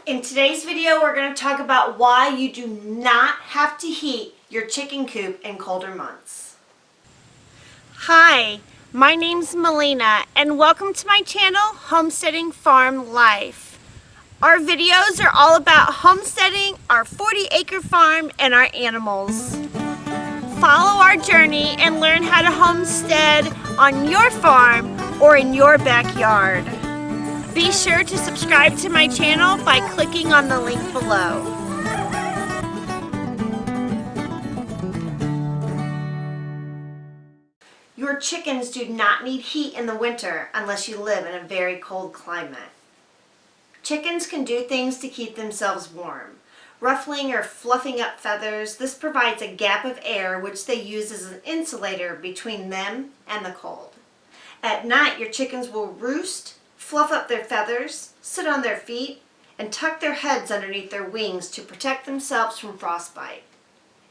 In today's video, we're going to talk about why you do not have to heat your chicken coop in colder months. Hi, my name's Melina and welcome to my channel, Homesteading Farm Life. Our videos are all about homesteading, our 40-acre farm, and our animals. Follow our journey and learn how to homestead on your farm or in your backyard. Be sure to subscribe to my channel by clicking on the link below. Your chickens do not need heat in the winter unless you live in a very cold climate. Chickens can do things to keep themselves warm. Ruffling or fluffing up feathers, this provides a gap of air which they use as an insulator between them and the cold. At night, your chickens will roost, fluff up their feathers, sit on their feet, and tuck their heads underneath their wings to protect themselves from frostbite.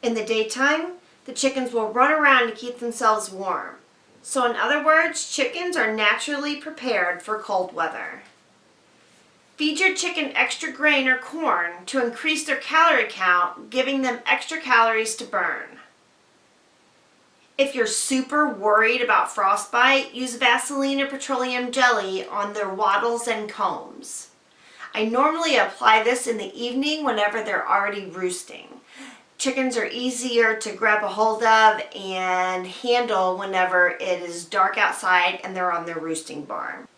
In the daytime, the chickens will run around to keep themselves warm. So in other words, chickens are naturally prepared for cold weather. Feed your chicken extra grain or corn to increase their calorie count, giving them extra calories to burn. If you're super worried about frostbite, use Vaseline or petroleum jelly on their wattles and combs. I normally apply this in the evening whenever they're already roosting. Chickens are easier to grab a hold of and handle whenever it is dark outside and they're on their roosting bar.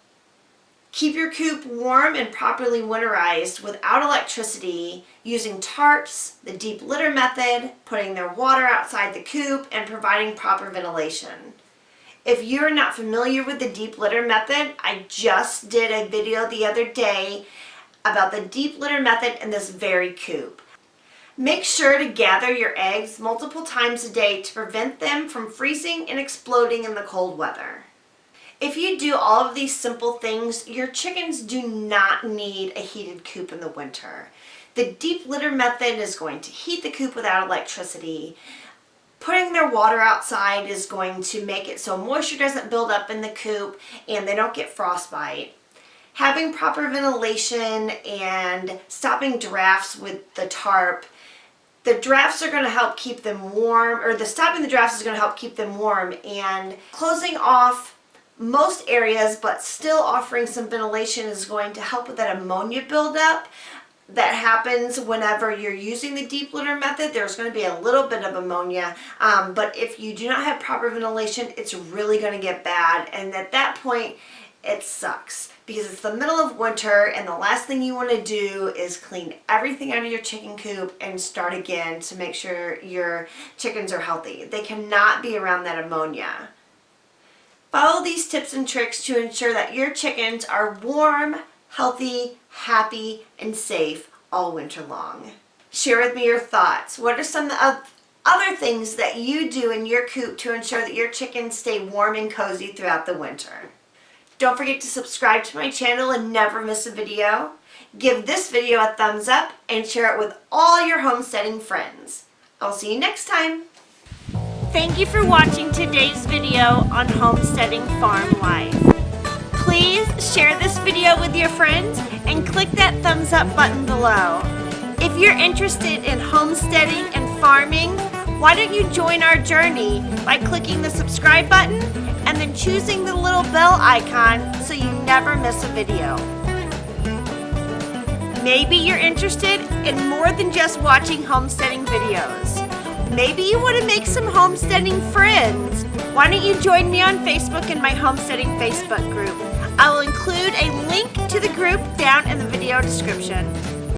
Keep your coop warm and properly winterized without electricity using tarps, the deep litter method, putting their water outside the coop, and providing proper ventilation. If you're not familiar with the deep litter method, I just did a video the other day about the deep litter method in this very coop. Make sure to gather your eggs multiple times a day to prevent them from freezing and exploding in the cold weather. If you do all of these simple things, your chickens do not need a heated coop in the winter. The deep litter method is going to heat the coop without electricity. Putting their water outside is going to make it so moisture doesn't build up in the coop and they don't get frostbite. Having proper ventilation and stopping drafts with the tarp. The drafts are going to help keep them warm, or the stopping the drafts is going to help keep them warm, and closing off most areas but still offering some ventilation is going to help with that ammonia buildup that happens whenever you're using the deep litter method. There's going to be a little bit of ammonia, but if you do not have proper ventilation, it's really going to get bad, and at that point it sucks because it's the middle of winter and the last thing you want to do is clean everything out of your chicken coop and start again to make sure your chickens are healthy. They cannot be around that ammonia. Follow these tips and tricks to ensure that your chickens are warm, healthy, happy, and safe all winter long. Share with me your thoughts. What are some other things that you do in your coop to ensure that your chickens stay warm and cozy throughout the winter? Don't forget to subscribe to my channel and never miss a video. Give this video a thumbs up and share it with all your homesteading friends. I'll see you next time. Thank you for watching today's video on Homesteading Farm Life. Please share this video with your friends and click that thumbs up button below. If you're interested in homesteading and farming, why don't you join our journey by clicking the subscribe button and then choosing the little bell icon so you never miss a video. Maybe you're interested in more than just watching homesteading videos. Maybe you want to make some homesteading friends. Why don't you join me on Facebook in my homesteading Facebook group? I will include a link to the group down in the video description.